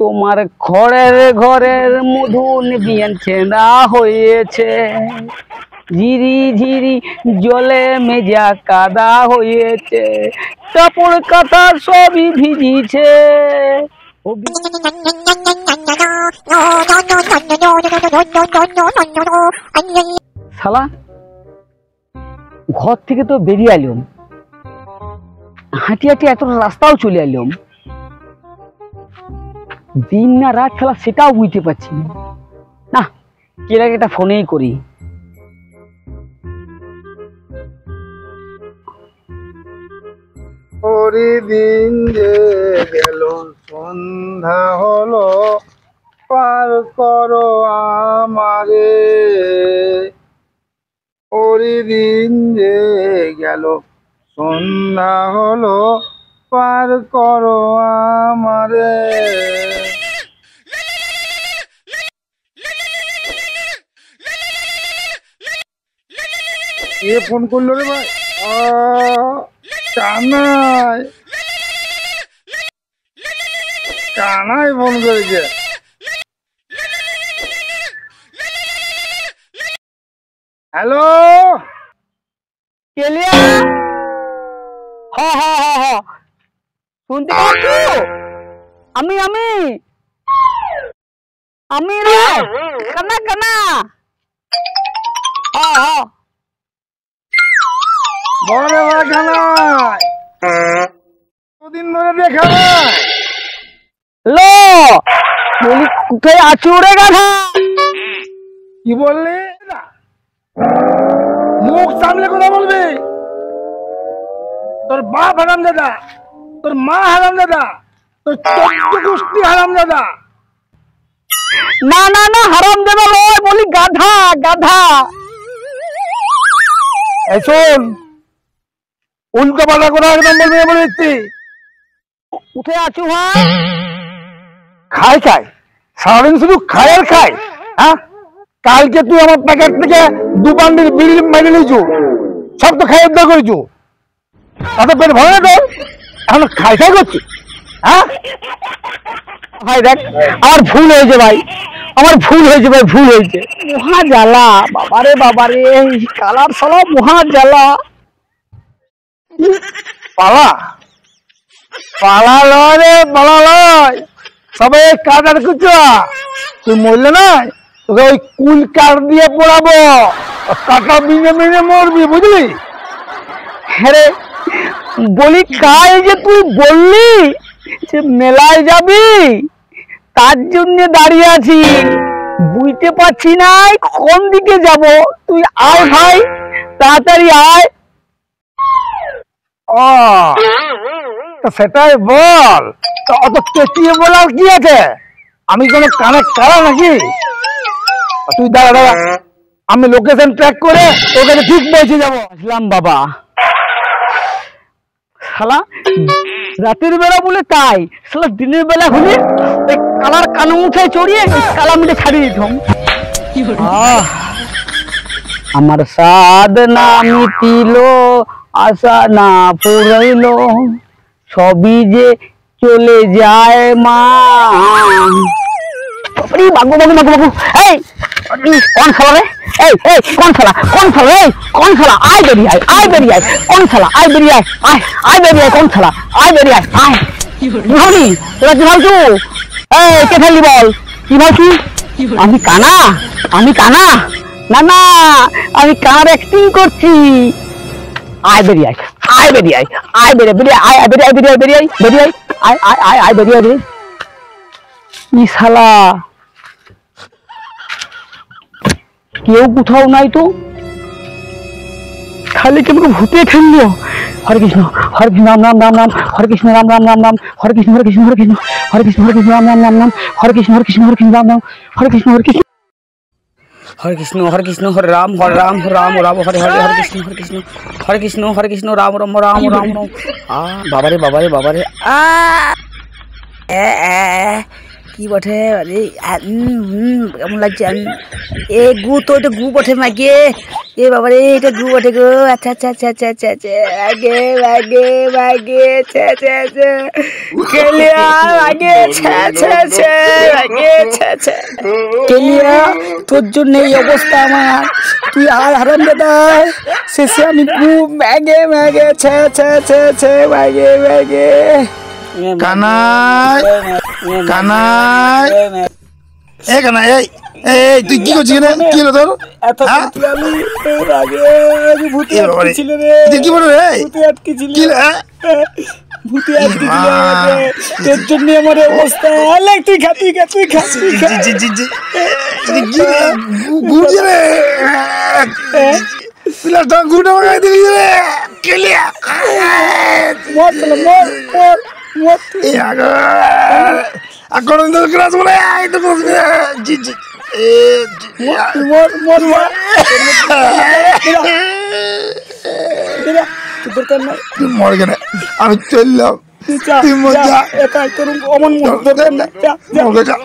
তোমার ঘরের ঘরের মধু নিবিয়ান ছেঁড়া হয়েছে, ঝিরি ঝিরি জলে মেজা কাদা হয়েছে, কাপড় কাঁথা সবই ভিজিছে। শালা ঘর থেকে তো বেরিয়ে এলাম, হাঁটি হাঁটি এত রাস্তাও চলে এলাম, দিন না রাত খেলা সেটাও বুঝতে পারছি না। কে লাগে একটা ফোনেই করি। দিন যে গেল সন্ধ্যা হলো, পার করো আমারে। দিন যে গেল সন্ধ্যা হলো, পার করো আমারে। কে ফোন করলো রে ভাই? কানাই কানাই ফোন করেছে। হ্যালো, কেলিয়া, শুনতে পাচ্ছ? আমি আমি আমি রে কানা কানা। বলে ভাই কানাই, কদিন ধরে দেখা নাই। লো বলি কোথায় আছো রে গাধা? কি বললি? মুখ সামলে কথা বলবি। তোর বাপ হারাম দাদা, তোর মা হারাম দাদা, তোর 14 গোষ্ঠী হারাম দাদা। না না না, হারাম দেবা লয়, বলি গাধা গাধা। এই শোন, উল্টো পাল্টা কথা একদম বলবি না বলে দিচ্ছি। কোথায় আছো ভাই? খাই খাই, সারাদিন শুধু খাই আর খাই। হ্যাঁ, কালকে তুই আমার প্যাকেট থেকে 2 বান্ডিল বিড়ি মেরে নিয়েছু, সব তো খাই উদ্ধার করেছু। তাতে পেট ভরে না তোর? এখন খাই খাই করছি। হ্যাঁ ভাই দেখ, আমার ভুল হয়েছে ভাই, আমার ভুল হয়েছে ভাই, ভুল হয়েছে। মহা জ্বালা বাবারে বাবারে, কালার সালা মহা জ্বালা। পালা পালা লয় রে, পালা লয়, সবাই কাটার কুচা। তুই মরলে না, তোকে ওই কুল কাঠ দিয়ে পড়াবো, কাটা বিনে বিনে মরবি, বুঝলি? হ্যাঁ বলি, কাল যে তুই বললি যে মেলায় যাবি, তার জন্য দাঁড়িয়ে আছি, বুঝতে পারছি না কোন দিকে যাব। তুই আয় ভাই, তাড়াতাড়ি আয়। ও সেটাই বল, তো অত চেঁচিয়ে বলার কি আছে? আমি কোনো কানে কারা নাকি? তুই দাঁড়া দাঁড়া, আমি লোকেশন ট্র্যাক করে তোকে ঠিক পৌঁছে যাবো। আসলাম বাবা। শালা রাতের বেলা বলে তাই, শালা দিনের বেলা হলে ওই কালার কানো মুঠায় চড়িয়ে কালা মিটে ছাড়িয়ে দিতাম। আমার সাদ না মিটিল, আশা না পুরাইল, সবই যে চলে যায় মা। বাগু বাগু বাগু বাগু, এই কোন শালা রে? এই এই কোন শালা, কোন শালা রে? কোন শালা? আয় বেরিয়ে আয়, আয় বেরিয়ে আয়। কোন শালা? আয় বেরিয়ে আয়, আয় আয় বেরিয়ে আয়। কোন শালা? আয় বেরিয়ে আয়, আয়। কি ভাবি তোরা? কি ভাবছু? এই কে ফেললি বল? কি ভাবছু? আমি কানা? আমি কানা? না না, আমি কানার অ্যাক্টিং করছি। আয় বেরিয়ে আয়, আয় বেরিয়ে আয়, আয় বেরিয়ে বেরিয়ে আয়, বেরিয়ে আয়, বেরিয়ে আয়, বেরিয়ে আয়, বেরিয়ে আয়, আয় আয় আয় আয়, বেরিয়ে আয়। ই শালা কেউ কোথাও নাই তো, খালি কে আমাকে ভূতে ফেললো। হরে কৃষ্ণ হরে কৃষ্ণ রাম রাম রাম রাম, হরে কৃষ্ণ রাম রাম রাম রাম, হরে কৃষ্ণ হরে কৃষ্ণ হরে কৃষ্ণ, হরে কৃষ্ণ হরে কৃষ্ণ রাম রাম রাম রাম, হরে কৃষ্ণ হরে কৃষ্ণ হরে কৃষ্ণ রাম রাম, হরে কৃষ্ণ হরে কৃষ্ণ, হরে কৃষ্ণ হরে কৃষ্ণ হরে রাম রাম রাম হরে হরে, হরে কৃষ্ণ হরে কৃষ্ণ হরে কৃষ্ণ হরে কৃষ্ণ রাম রাম রাম রাম রাম। বাবারে বাবারে বাবারে, কি বটে আরে কেমন লাগছে এ গু তো এটা গু বটে মাগে এ বাবা রে এটা গু বটে গো আচ্ছা আচ্ছা আচ্ছা আচ্ছা আচ্ছা আচ্ছা আগে আগে আগে ছে ছে ছে কেলিয়া আগে ছে ছে ছে আগে ছে ছে কেলিয়া তোর জন্য এই অবস্থা আমার তুই আর হারাম দাদা শেষে আমি গু ম্যাগে ম্যাগে ছে ছে ছে ছে মাগে মাগে কানাই কানাই এ কানাই এই এই তুই কি করছিস না কি হলো তোর এত আমি এর আগে ভূতে ছিল রে তুই কি বল রে ভূতে আটকে ছিল কি ভূতে আটকে ছিল তোর জন্য আমার অবস্থা আলে তুই খা তুই খা জি জি জি কি গুড়ি রে পিলাটা গুড়া মাগাই দিলি রে কেলিয়া মর চলো মর মর মর এ আগা এখন তো ক্লাস বলে আই তো জি জি এ মর মর মর তুই মর গেলে আমি চললাম তুই মজা একা তোর অমন মর দরকার না যা যা